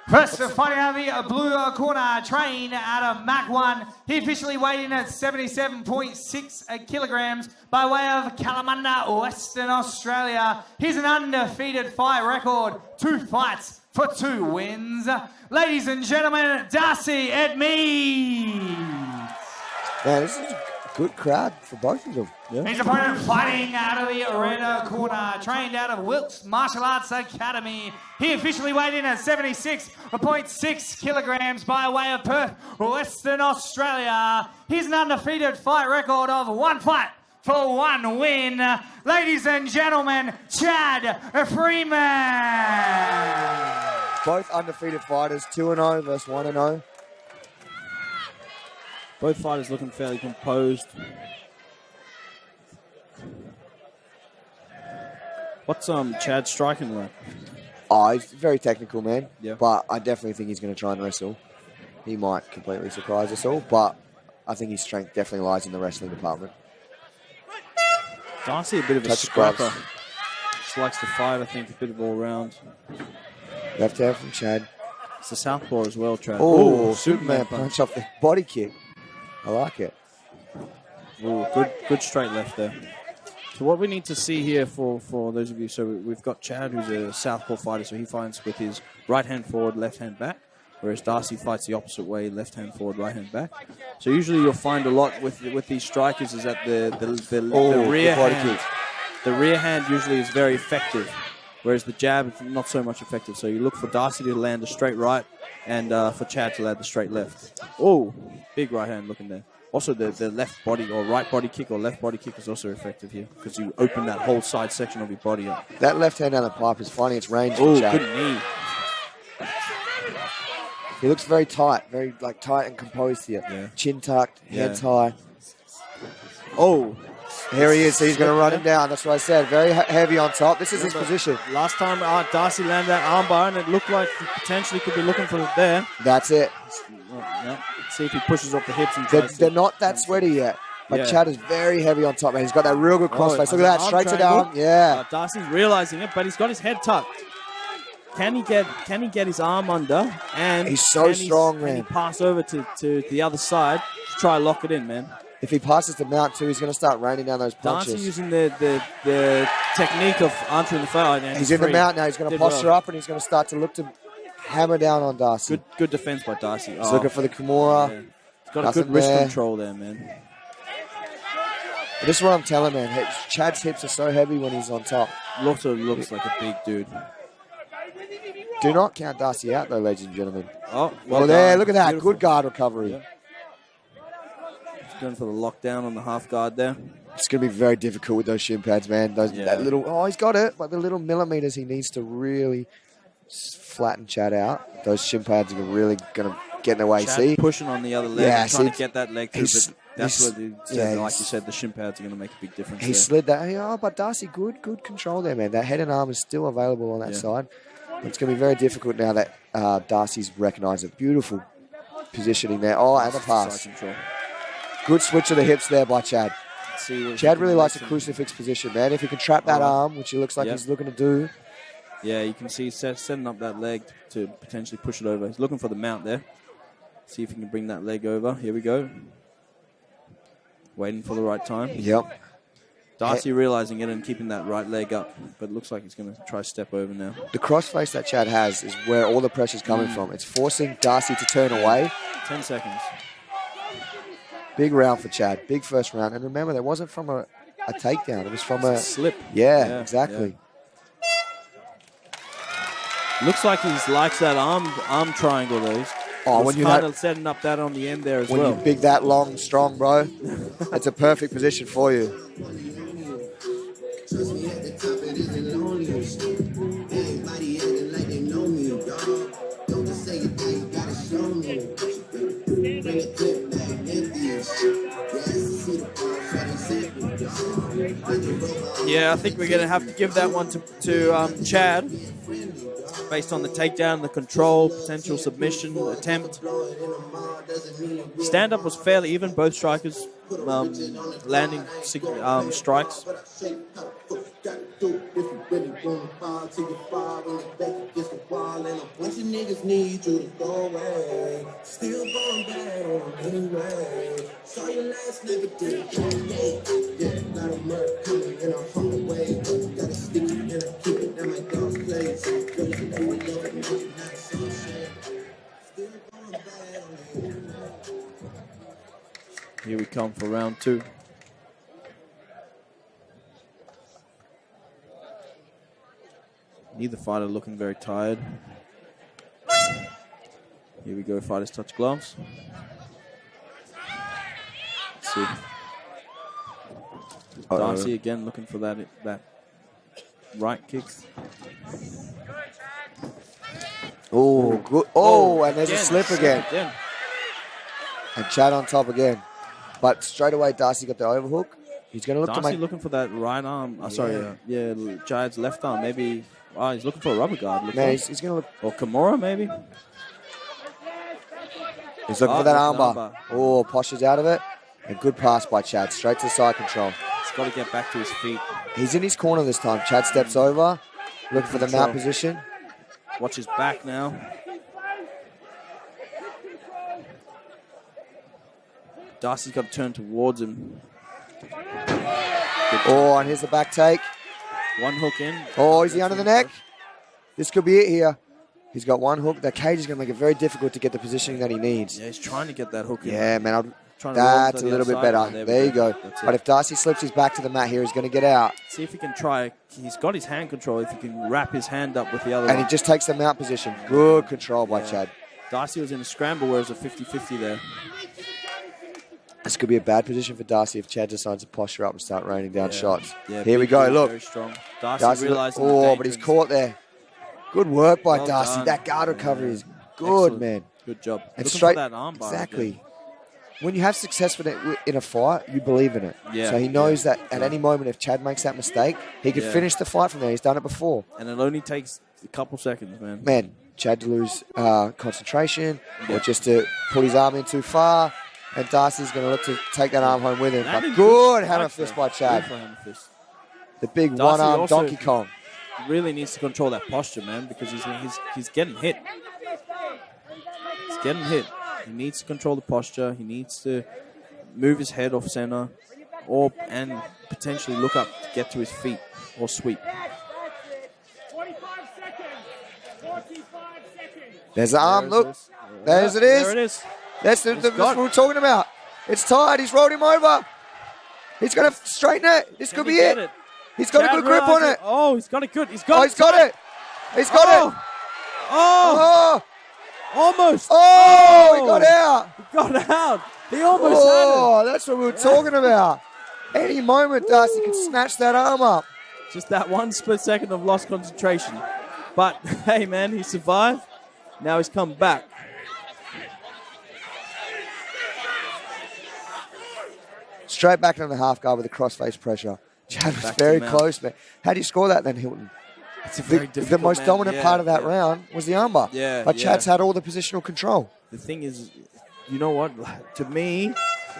First, fighting out of the blue corner, trained out of Mach 1. He officially weighed in at 77.6 kilograms by way of Kalamunda, Western Australia. He's an undefeated fight record, 2 fights for 2 wins. Ladies and gentlemen, Darcy Edmeades. Man, this is a good crowd for both of them. Yeah. His opponent fighting out of the red corner, trained out of Wilkes Martial Arts Academy. He officially weighed in at 76.6 kilograms by way of Perth, Western Australia. He's an undefeated fight record of 1 fight for 1 win. Ladies and gentlemen, Chad Freeman. Both undefeated fighters, 2-0 versus 1-0. Both fighters looking fairly composed. What's Chad striking like? Oh, he's a very technical, man. Yeah. But I definitely think he's going to try and wrestle. He might completely surprise us all, but I think his strength definitely lies in the wrestling department. Darcy, a bit of a scrapper. Just likes to fight, I think, a bit of all round. Left hand from Chad. It's the southpaw as well, Chad. Oh, Superman punch off the body kick. I like it. Ooh, good straight left there. So what we need to see here for those of you, so we've got Chad, who's a southpaw fighter, so he fights with his right hand forward, left hand back, whereas Darcy fights the opposite way, left hand forward, right hand back. So usually you'll find a lot with these strikers is that the rear hand, the rear hand usually is very effective, whereas the jab is not so much effective. So you look for Darcy to land a straight right and for Chad to land the straight left. Oh, big right hand looking there. Also, the left body or right body kick or left body kick is also effective here because you open that whole side section of your body up. That left hand down the pipe is finding its range. Oh, good knee. He looks very tight, very tight and composed here. Yeah. Chin tucked, hands high. Oh. Here he is. He's going to run him down. That's what I said. Very heavy on top. This is his position. Last time Darcy landed that armbar, and it looked like he potentially could be looking for it there. That's it. No. See if he pushes off the hips. And they're not that sweaty yet. But Chad is very heavy on top, man. He's got that real good crossface. Look at that. Straight to the arm. Yeah. Darcy's realizing it, but he's got his head tucked. Can he get his arm under? And he's so strong, man. Can he pass over to the other side to try to lock it in, man? If he passes the mount too, he's going to start raining down those punches. Darcy using the technique of answering the foul. He's in the mount now. He's going to posture up and he's going to start to look to hammer down on Darcy. Good defense by Darcy. He's looking for the Kimura. Yeah. He's got a good wrist control there, man. This is what I'm telling, man. Chad's hips are so heavy when he's on top. Also looks like a big dude. Do not count Darcy out, though, ladies and gentlemen. Oh, well there. Look at that. Beautiful. Good guard recovery. Yeah. Going for the lockdown on the half guard there. It's going to be very difficult with those shin pads, man. That little, he's got it, but the little millimeters he needs to really flatten Chad out. Those shin pads are really going to get in the way. Chad see, pushing on the other leg, trying to get that leg through. But that's what like you said, the shin pads are going to make a big difference. He slid that. But Darcy, good control there, man. That head and arm is still available on that side. But it's going to be very difficult now that Darcy's recognised it. Beautiful positioning there. Oh, and a pass. Good switch of the hips there by Chad. Chad really likes a crucifix position, man. If he can trap that arm, which he looks like he's looking to do. Yeah, you can see he's setting up that leg to potentially push it over. He's looking for the mount there. See if he can bring that leg over. Here we go. Waiting for the right time. Yep. Darcy realizing it and keeping that right leg up, but it looks like he's going to try to step over now. The crossface that Chad has is where all the pressure's coming from. It's forcing Darcy to turn away. 10 seconds. Big round for Chad. Big first round. And remember, that wasn't from a takedown. It was from a slip. Yeah, exactly. Yeah. Looks like he likes that arm triangle, though. When you're setting up that on the end there as well. When you're big, that long, strong, bro, that's a perfect position for you. Yeah, I think we're going to have to give that one to Chad. Based on the takedown, the control, potential submission attempt. Stand-up was fairly even. Both strikers landing strikes. really wanna fall till you fall on your back against the wall, and a bunch of niggas need you to go away. Still going bad on them anyway. Saw your last nigga did it. Yeah, got a murder coming and I'm on the way. Got a sticky and I keep it in my dog's place. Girl, you know we love it, and you not so shit. Still going bad on them anyway. Here we come for round 2. Neither fighter looking very tired. Here we go, fighters touch gloves. Let's see. Darcy again looking for that right kick. Oh, good. Oh, and there's a slip again. And Chad on top again. But straight away, Darcy got the overhook. He's going to look Darcy to make... looking for that right arm. Chad's left arm. Maybe... Oh, he's looking for a rubber guard. Man, he's going to look... Or Kimura, maybe? He's looking for that armbar. Oh, Posh's out of it. And good pass by Chad. Straight to the side control. He's got to get back to his feet. He's in his corner this time. Chad steps over. Looking for the mount position. Watch his back now. Darcy's got to turn towards him. Oh, and here's the back take. One hook in. Oh, is he under the neck? This could be it here. He's got one hook. That cage is going to make it very difficult to get the positioning that he needs. Yeah, he's trying to get that hook in. Yeah, man. That's a little bit better. There you go. But if Darcy slips his back to the mat here, he's going to get out. See if he can try. He's got his hand control. If he can wrap his hand up with the other and he just takes the mount position. Good control by Chad. Darcy was in a scramble, whereas a 50-50 there. This could be a bad position for Darcy if Chad decides to posture up and start raining down shots. Yeah, here we go, look. Very strong. Darcy realizing but he's caught there. Good work by Darcy. Done. That guard recovery is good, Excellent. man. Good job. And looking straight, for that arm bar exactly. Again. When you have success with it in a fight, you believe in it. Yeah, so he knows that at any moment, if Chad makes that mistake, he could finish the fight from there. He's done it before. And it only takes a couple seconds, man. Man, Chad to lose concentration or just to put his arm in too far. And Darcy's going to look to take that arm home with him. But good hammer fist by Chad. The big one-arm Donkey Kong. Really needs to control that posture, man, because he's getting hit. He's getting hit. He needs to control the posture. He needs to move his head off center and potentially look up to get to his feet or sweep. 45 seconds. 45 seconds. There's the arm, look. There it is. There it is. That's what we're talking about. It's tied. He's rolled him over. He's going to straighten it. This could be it. He's got a good grip on it. Oh, he's got it good. He's got it. He's got it. He's got it. Oh. Almost. Oh, he got out. He got out. He almost had it. Oh, that's what we were talking about. Any moment, Darcy can snatch that arm up. Just that one split second of lost concentration. But, hey, man, he survived. Now he's come back. Straight back into the half guard with a cross-face pressure. Chad was very close, man. How do you score that then, Hilton? It's a very the most dominant part of that round was the armbar. Yeah, but Chad's had all the positional control. The thing is, you know what? To me,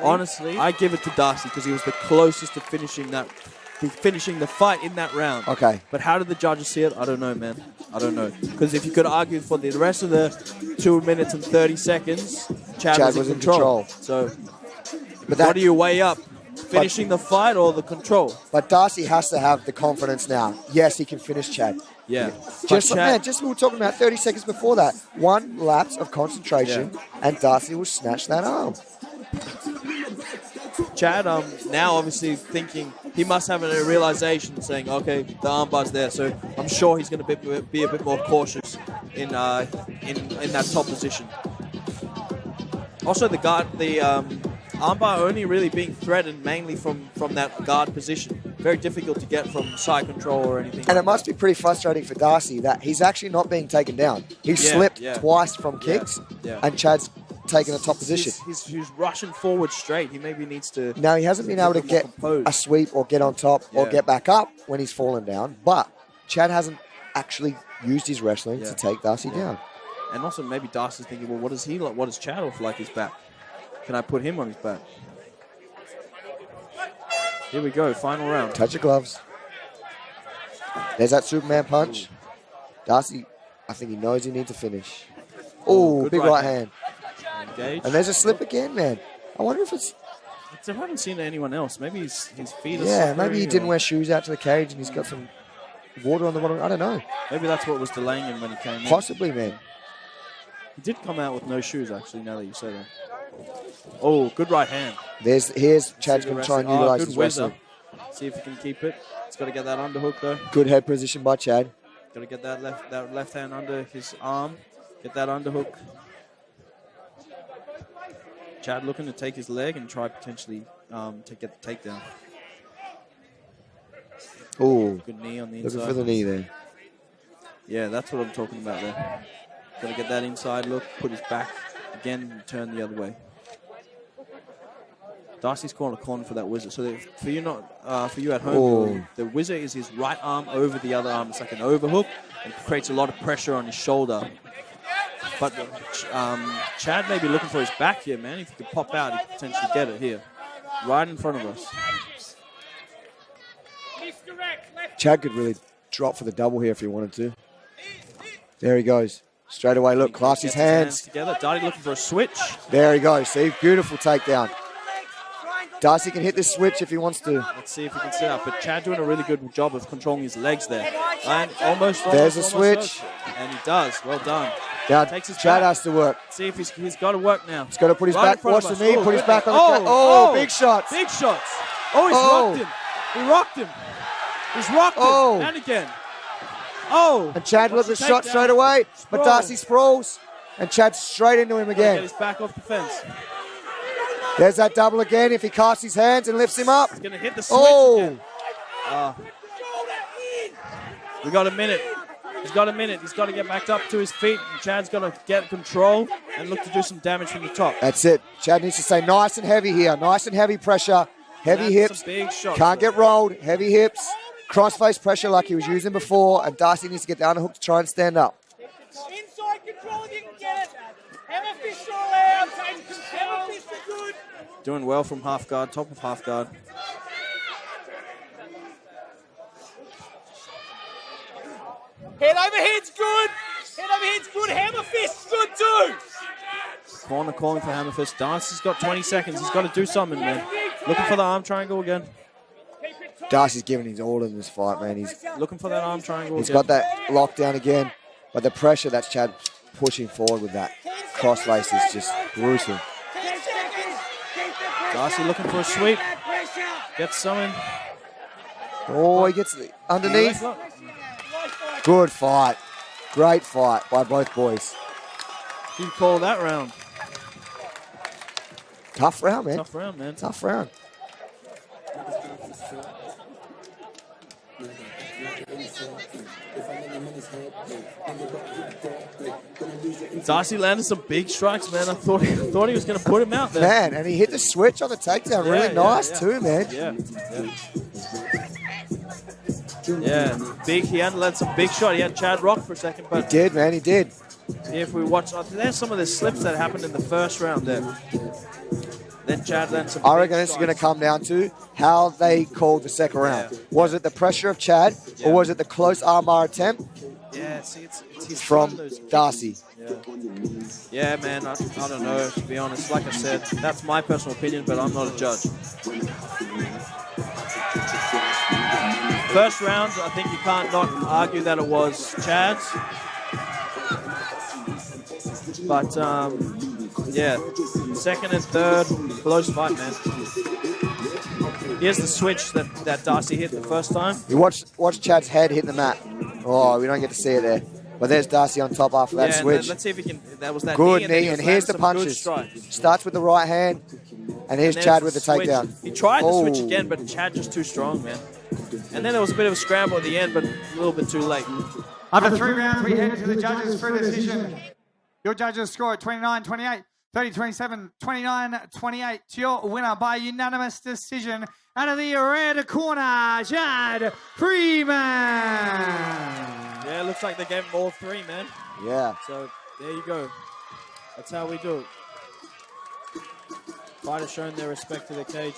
honestly, I give it to Darcy because he was the closest to finishing the fight in that round. Okay. But how did the judges see it? I don't know, man. I don't know. Because if you could argue for the rest of the 2 minutes and 30 seconds, Chad was in control. So, what do you weigh up? Finishing the fight or the control? But Darcy has to have the confidence now. Yes, he can finish Chad. Yeah. Just we were talking about 30 seconds before that. One lapse of concentration, and Darcy will snatch that arm. Chad, now obviously thinking he must have a realization saying, okay, the armbar's there, so I'm sure he's going to be a bit more cautious in that top position. Also, the armbar only really being threatened mainly from that guard position. Very difficult to get from side control or anything. And it must be pretty frustrating for Darcy that he's actually not being taken down. He's slipped twice from kicks, and Chad's taken a top position. He's rushing forward straight. He maybe needs to... Now, he hasn't been able to get a sweep or get on top or get back up when he's fallen down, but Chad hasn't actually used his wrestling to take Darcy down. And also maybe Darcy's thinking, well, what does he like? What does Chad look like his back? Can I put him on his back? Here we go, final round. Touch your gloves. There's that Superman punch. Darcy, I think he knows he needs to finish. Oh, big right hand. Engage. And there's a slip again, man. I wonder if it's... I haven't seen anyone else. Maybe his feet are Yeah, suffering, maybe he didn't wear shoes out to the cage and he's got some water on the bottom. I don't know. Maybe that's what was delaying him when he came in. Possibly, man. He did come out with no shoes, actually, now that you say that. Oh, good right hand. Here's Chad's going to try and utilize his wrestling. See if he can keep it. He's got to get that underhook, though. Good head position by Chad. Got to get that left hand under his arm. Get that underhook. Chad looking to take his leg and try potentially to get the takedown. Oh, good knee on the inside. Looking for the knee there. Yeah, that's what I'm talking about there. Got to get that inside look, put his back again, and turn the other way. Darcy's calling a corner for that wizard. So for you at home, the wizard is his right arm over the other arm. It's like an overhook and creates a lot of pressure on his shoulder. But Chad may be looking for his back here, man. If he could pop out, he could potentially get it here. Right in front of us. Chad could really drop for the double here if he wanted to. There he goes. Straight away, look, clasp his hands. Together. Darcy looking for a switch. There he goes. See, beautiful takedown. Darcy can hit this switch if he wants to. Let's see if he can set up. But Chad doing a really good job of controlling his legs there. And almost There's a switch. And he does. Well done. Now, Takes his Chad back. has to work. See if he's got to work now. He's got to put his Right in back. front Watch of the us. knee. Oh, Put his goodness. back on the ground. Oh, big shots. Big shots. Oh, he's rocked him. He rocked him. He's rocked him. And again. Oh. And Chad with the shot straight away. But Darcy sprawls. And Chad straight into him again. Get his back off the fence. There's that double again. If he casts his hands and lifts him up. He's going to hit the switch again. We got a minute. He's got a minute. He's got to get back up to his feet. And Chad's got to get control and look to do some damage from the top. That's it. Chad needs to stay nice and heavy here. Nice and heavy pressure. Heavy hips. Big shots, Can't get rolled. Heavy hips. Cross-face pressure like he was using before. And Darcy needs to get the underhook to try and stand up. Inside control if you can get it. Hammer fist all out. Hammer fist are good. Doing well from half guard, top of half guard. Head overhead's good. Head overhead's good. Hammer fist's good too. Corner calling for hammer fist. Darcy's got 20 seconds. He's got to do something, man. Looking for the arm triangle again. Darcy's giving his all in this fight, man. He's looking for that arm triangle. He's got that lockdown again. But the pressure that Chad pushing forward with that crossface is just brutal. Darcy looking for a sweep. Gets some in. Oh, he gets the underneath. Good fight. Great fight by both boys. You call that round. Tough round, man. Tough round, man. Tough round. Darcy landed some big strikes, man. I thought he was going to put him out there. Man, and he hit the switch on the takedown. Really nice too, man. Yeah, big. He had led some big shot. He had Chad rock for a second, but he did, man. He did. If we watch, there's some of the slips that happened in the first round there. Then Chad landed some. I reckon this is going to come down to how they called the second round. Was it the pressure of Chad, or was it the close armbar attempt? Yeah, see, it's from Darcy. Yeah, man. I don't know, to be honest. Like I said, that's my personal opinion, but I'm not a judge. First round, I think you can't not argue that it was Chad's. But, yeah, second and third, close fight, man. Here's the switch that Darcy hit the first time. You watch Chad's head hit the mat. Oh, we don't get to see it there. But there's Darcy on top after that switch. Let's see if he can. That was that good knee, and here's the punches. Starts with the right hand, and here's Chad with the takedown. He tried to switch again, but Chad just too strong, man. And then there was a bit of a scramble at the end, but a little bit too late. After 3 rounds, we head to the judges for a decision. Your judges score at 29-28, 30-27, 29-28 to your winner by unanimous decision. Out of the red corner, Chad Freeman. Yeah, looks like they gave him all 3, man. Yeah. So there you go. That's how we do it. Fighters showing their respect to the cage.